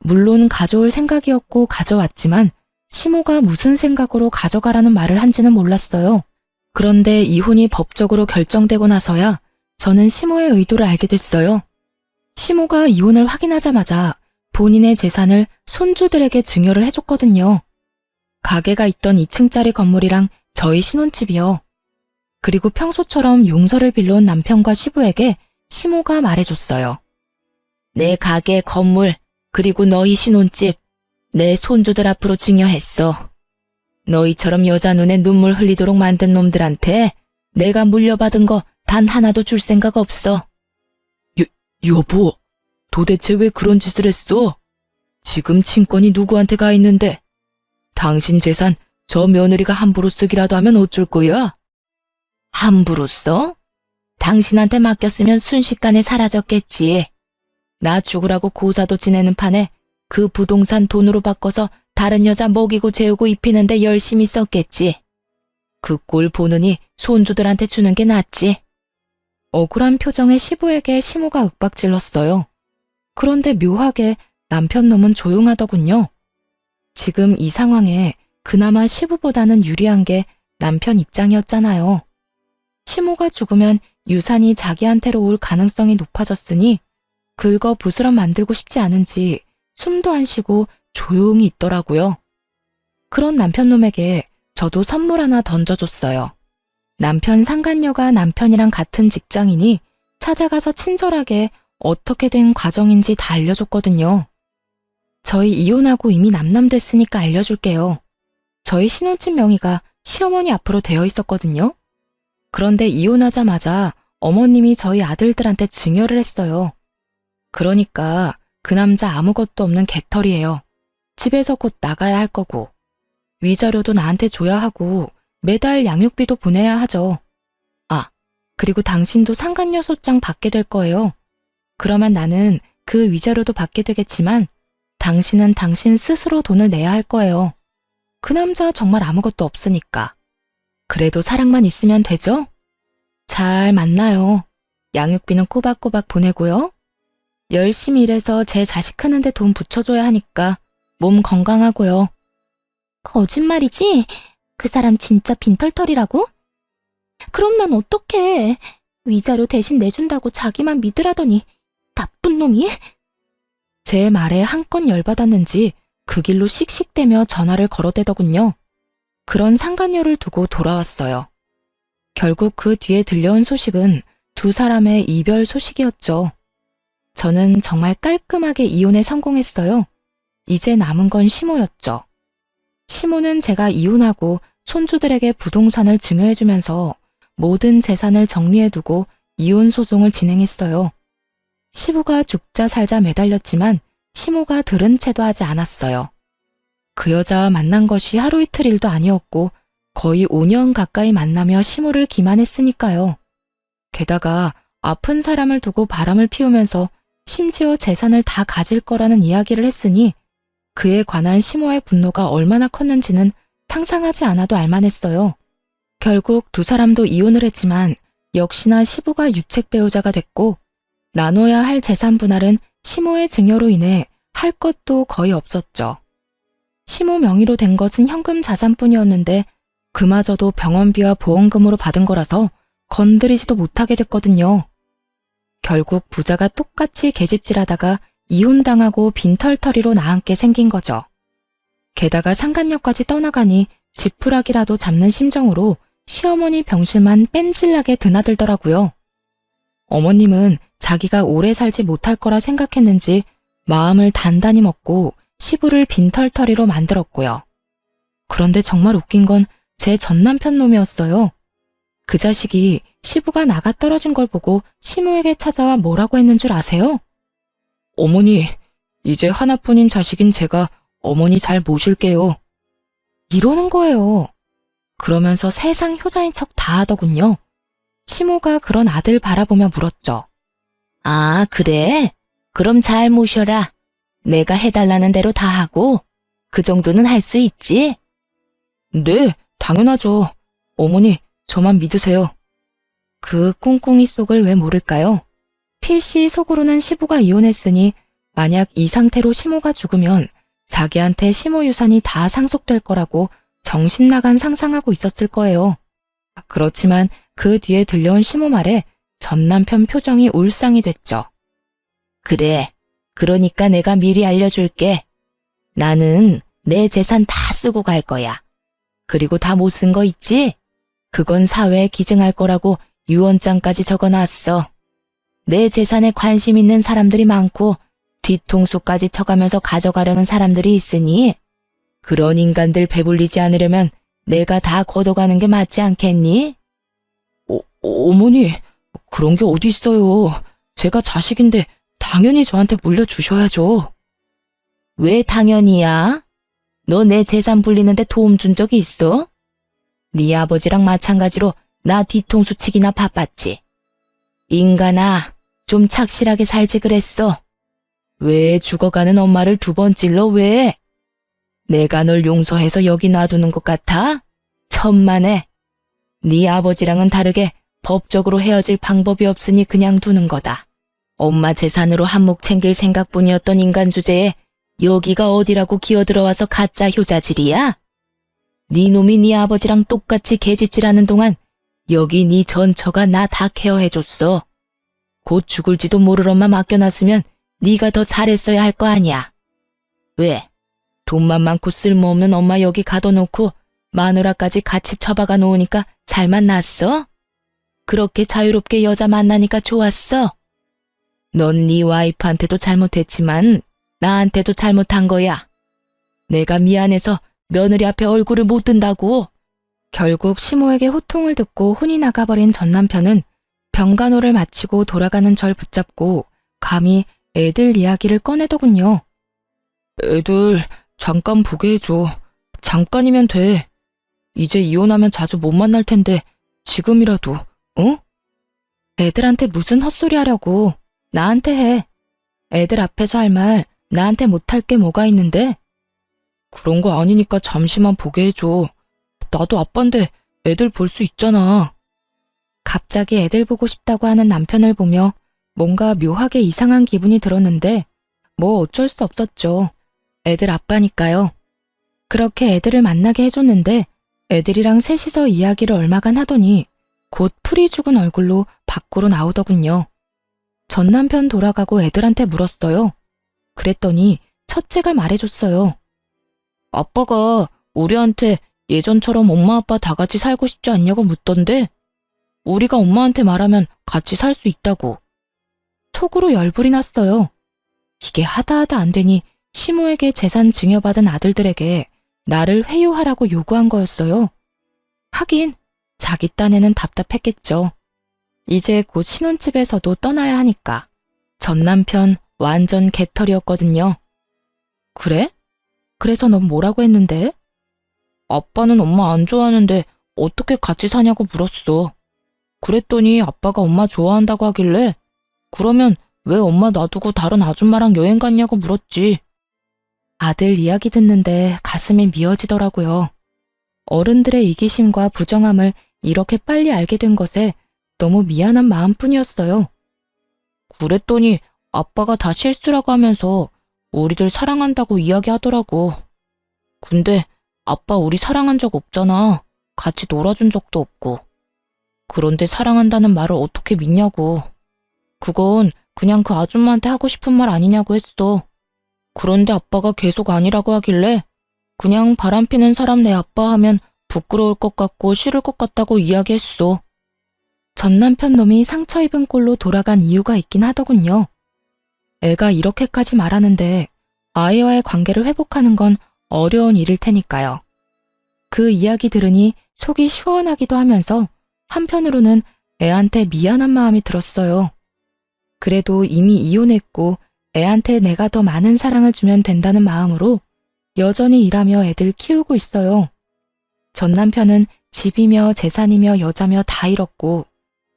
물론 가져올 생각이었고 가져왔지만 시모가 무슨 생각으로 가져가라는 말을 한지는 몰랐어요. 그런데 이혼이 법적으로 결정되고 나서야 저는 시모의 의도를 알게 됐어요. 시모가 이혼을 확인하자마자 본인의 재산을 손주들에게 증여를 해줬거든요. 가게가 있던 2층짜리 건물이랑 저희 신혼집이요. 그리고 평소처럼 용서를 빌려온 남편과 시부에게 시모가 말해줬어요. 내 가게, 건물, 그리고 너희 신혼집, 내 손주들 앞으로 증여했어. 너희처럼 여자 눈에 눈물 흘리도록 만든 놈들한테 내가 물려받은 거 단 하나도 줄 생각 없어. 여보, 도대체 왜 그런 짓을 했어? 지금 친권이 누구한테 가 있는데? 당신 재산 저 며느리가 함부로 쓰기라도 하면 어쩔 거야? 함부로 써? 당신한테 맡겼으면 순식간에 사라졌겠지. 나 죽으라고 고사도 지내는 판에 그 부동산 돈으로 바꿔서 다른 여자 먹이고 재우고 입히는데 열심히 썼겠지. 그 꼴 보느니 손주들한테 주는 게 낫지. 억울한 표정의 시부에게 시모가 윽박질렀어요. 그런데 묘하게 남편 놈은 조용하더군요. 지금 이 상황에 그나마 시부보다는 유리한 게 남편 입장이었잖아요. 시모가 죽으면 유산이 자기한테로 올 가능성이 높아졌으니 긁어 부스럼 만들고 싶지 않은지 숨도 안 쉬고 조용히 있더라고요. 그런 남편놈에게 저도 선물 하나 던져줬어요. 남편 상간녀가 남편이랑 같은 직장이니 찾아가서 친절하게 어떻게 된 과정인지 다 알려줬거든요. 저희 이혼하고 이미 남남됐으니까 알려줄게요. 저희 신혼집 명의가 시어머니 앞으로 되어 있었거든요. 그런데 이혼하자마자 어머님이 저희 아들들한테 증여를 했어요. 그러니까 그 남자 아무것도 없는 개털이에요. 집에서 곧 나가야 할 거고 위자료도 나한테 줘야 하고 매달 양육비도 보내야 하죠. 아, 그리고 당신도 상간녀 소장 받게 될 거예요. 그러면 나는 그 위자료도 받게 되겠지만 당신은 당신 스스로 돈을 내야 할 거예요. 그 남자 정말 아무것도 없으니까. 그래도 사랑만 있으면 되죠? 잘 만나요. 양육비는 꼬박꼬박 보내고요. 열심히 일해서 제 자식 크는데 돈 붙여줘야 하니까 몸 건강하고요. 거짓말이지? 그 사람 진짜 빈털털이라고? 그럼 난 어떡해. 위자료 대신 내준다고 자기만 믿으라더니 나쁜 놈이? 제 말에 한껏 열받았는지 그 길로 씩씩대며 전화를 걸어대더군요. 그런 상간녀를 두고 돌아왔어요. 결국 그 뒤에 들려온 소식은 두 사람의 이별 소식이었죠. 저는 정말 깔끔하게 이혼에 성공했어요. 이제 남은 건 시모였죠. 시모는 제가 이혼하고 손주들에게 부동산을 증여해주면서 모든 재산을 정리해두고 이혼 소송을 진행했어요. 시부가 죽자 살자 매달렸지만 시모가 들은 채도 하지 않았어요. 그 여자와 만난 것이 하루 이틀 일도 아니었고 거의 5년 가까이 만나며 시모를 기만했으니까요. 게다가 아픈 사람을 두고 바람을 피우면서 심지어 재산을 다 가질 거라는 이야기를 했으니 그에 관한 시모의 분노가 얼마나 컸는지는 상상하지 않아도 알만했어요. 결국 두 사람도 이혼을 했지만 역시나 시부가 유책 배우자가 됐고 나눠야 할 재산 분할은 시모의 증여로 인해 할 것도 거의 없었죠. 시모 명의로 된 것은 현금 자산뿐이었는데 그마저도 병원비와 보험금으로 받은 거라서 건드리지도 못하게 됐거든요. 결국 부자가 똑같이 계집질하다가 이혼당하고 빈털터리로 나앉게 생긴 거죠. 게다가 상간녀까지 떠나가니 지푸라기라도 잡는 심정으로 시어머니 병실만 뺀질나게 드나들더라고요. 어머님은 자기가 오래 살지 못할 거라 생각했는지 마음을 단단히 먹고 시부를 빈털터리로 만들었고요. 그런데 정말 웃긴 건 제 전남편 놈이었어요. 그 자식이 시부가 나가 떨어진 걸 보고 시모에게 찾아와 뭐라고 했는 줄 아세요? 어머니, 이제 하나뿐인 자식인 제가 어머니 잘 모실게요. 이러는 거예요. 그러면서 세상 효자인 척 다 하더군요. 시모가 그런 아들 바라보며 물었죠. 아, 그래? 그럼 잘 모셔라. 내가 해달라는 대로 다 하고 그 정도는 할 수 있지? 네, 당연하죠. 어머니, 저만 믿으세요. 그 꿍꿍이 속을 왜 모를까요? 필시 속으로는 시부가 이혼했으니 만약 이 상태로 시모가 죽으면 자기한테 시모 유산이 다 상속될 거라고 정신 나간 상상하고 있었을 거예요. 그렇지만 그 뒤에 들려온 시모 말에 전 남편 표정이 울상이 됐죠. 그래, 그러니까 내가 미리 알려줄게. 나는 내 재산 다 쓰고 갈 거야. 그리고 다 못 쓴 거 있지? 그건 사회에 기증할 거라고 유언장까지 적어놨어. 내 재산에 관심 있는 사람들이 많고 뒤통수까지 쳐가면서 가져가려는 사람들이 있으니 그런 인간들 배불리지 않으려면 내가 다 걷어가는 게 맞지 않겠니? 어머니, 그런 게 어디 있어요. 제가 자식인데 당연히 저한테 물려주셔야죠. 왜 당연히야? 너 내 재산 불리는데 도움 준 적이 있어? 네 아버지랑 마찬가지로 나 뒤통수 치기나 바빴지. 인간아, 좀 착실하게 살지 그랬어. 왜 죽어가는 엄마를 두 번 찔러 왜? 내가 널 용서해서 여기 놔두는 것 같아? 천만에. 네 아버지랑은 다르게 법적으로 헤어질 방법이 없으니 그냥 두는 거다. 엄마 재산으로 한몫 챙길 생각뿐이었던 인간 주제에 여기가 어디라고 기어들어와서 가짜 효자질이야? 네 놈이 네 아버지랑 똑같이 개집질하는 동안 여기 네 전처가 나 다 케어해줬어. 곧 죽을지도 모를 엄마 맡겨놨으면 네가 더 잘했어야 할 거 아니야. 왜? 돈만 많고 쓸모없는 엄마 여기 가둬놓고 마누라까지 같이 처박아 놓으니까 잘 만났어? 그렇게 자유롭게 여자 만나니까 좋았어? 넌 네 와이프한테도 잘못했지만 나한테도 잘못한 거야. 내가 미안해서 며느리 앞에 얼굴을 못 든다고. 결국 시모에게 호통을 듣고 혼이 나가버린 전 남편은 병간호를 마치고 돌아가는 절 붙잡고 감히 애들 이야기를 꺼내더군요. 애들 잠깐 보게 해줘. 잠깐이면 돼. 이제 이혼하면 자주 못 만날 텐데 지금이라도, 어? 애들한테 무슨 헛소리 하려고. 나한테 해. 애들 앞에서 할 말 나한테 못할 게 뭐가 있는데? 그런 거 아니니까 잠시만 보게 해줘. 나도 아빠인데 애들 볼 수 있잖아. 갑자기 애들 보고 싶다고 하는 남편을 보며 뭔가 묘하게 이상한 기분이 들었는데 뭐 어쩔 수 없었죠. 애들 아빠니까요. 그렇게 애들을 만나게 해줬는데 애들이랑 셋이서 이야기를 얼마간 하더니 곧 풀이 죽은 얼굴로 밖으로 나오더군요. 전 남편 돌아가고 애들한테 물었어요. 그랬더니 첫째가 말해줬어요. 아빠가 우리한테 예전처럼 엄마 아빠 다 같이 살고 싶지 않냐고 묻던데 우리가 엄마한테 말하면 같이 살 수 있다고. 속으로 열불이 났어요. 이게 하다하다 안 되니 시모에게 재산 증여받은 아들들에게 나를 회유하라고 요구한 거였어요. 하긴 자기 딴에는 답답했겠죠. 이제 곧 신혼집에서도 떠나야 하니까. 전 남편 완전 개털이었거든요. 그래? 그래서 넌 뭐라고 했는데? 아빠는 엄마 안 좋아하는데 어떻게 같이 사냐고 물었어. 그랬더니 아빠가 엄마 좋아한다고 하길래 그러면 왜 엄마 놔두고 다른 아줌마랑 여행 갔냐고 물었지. 아들 이야기 듣는데 가슴이 미어지더라고요. 어른들의 이기심과 부정함을 이렇게 빨리 알게 된 것에 너무 미안한 마음뿐이었어요. 그랬더니 아빠가 다 실수라고 하면서 우리들 사랑한다고 이야기하더라고. 근데 아빠 우리 사랑한 적 없잖아. 같이 놀아준 적도 없고. 그런데 사랑한다는 말을 어떻게 믿냐고. 그건 그냥 그 아줌마한테 하고 싶은 말 아니냐고 했어. 그런데 아빠가 계속 아니라고 하길래 그냥 바람피는 사람 내 아빠 하면 부끄러울 것 같고 싫을 것 같다고 이야기했어. 전 남편 놈이 상처 입은 꼴로 돌아간 이유가 있긴 하더군요. 애가 이렇게까지 말하는데 아이와의 관계를 회복하는 건 어려운 일일 테니까요. 그 이야기 들으니 속이 시원하기도 하면서 한편으로는 애한테 미안한 마음이 들었어요. 그래도 이미 이혼했고 애한테 내가 더 많은 사랑을 주면 된다는 마음으로 여전히 일하며 애들 키우고 있어요. 전 남편은 집이며 재산이며 여자며 다 잃었고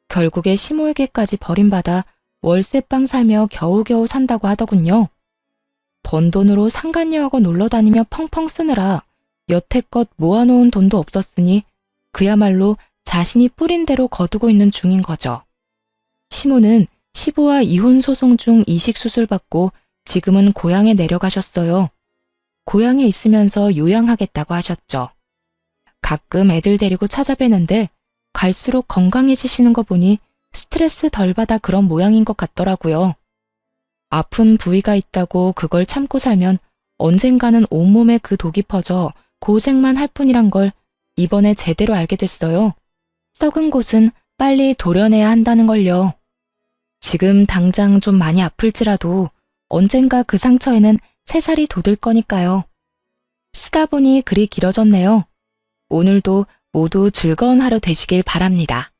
결국에 시모에게까지 버림받아 월세방 살며 겨우겨우 산다고 하더군요. 번 돈으로 상간녀하고 놀러 다니며 펑펑 쓰느라 여태껏 모아놓은 돈도 없었으니 그야말로 자신이 뿌린 대로 거두고 있는 중인 거죠. 시모는 시부와 이혼 소송 중 이식 수술 받고 지금은 고향에 내려가셨어요. 고향에 있으면서 요양하겠다고 하셨죠. 가끔 애들 데리고 찾아뵈는데 갈수록 건강해지시는 거 보니 스트레스 덜 받아 그런 모양인 것 같더라고요. 아픈 부위가 있다고 그걸 참고 살면 언젠가는 온몸에 그 독이 퍼져 고생만 할 뿐이란 걸 이번에 제대로 알게 됐어요. 썩은 곳은 빨리 도려내야 한다는 걸요. 지금 당장 좀 많이 아플지라도 언젠가 그 상처에는 새살이 돋을 거니까요. 쓰다 보니 글이 길어졌네요. 오늘도 모두 즐거운 하루 되시길 바랍니다.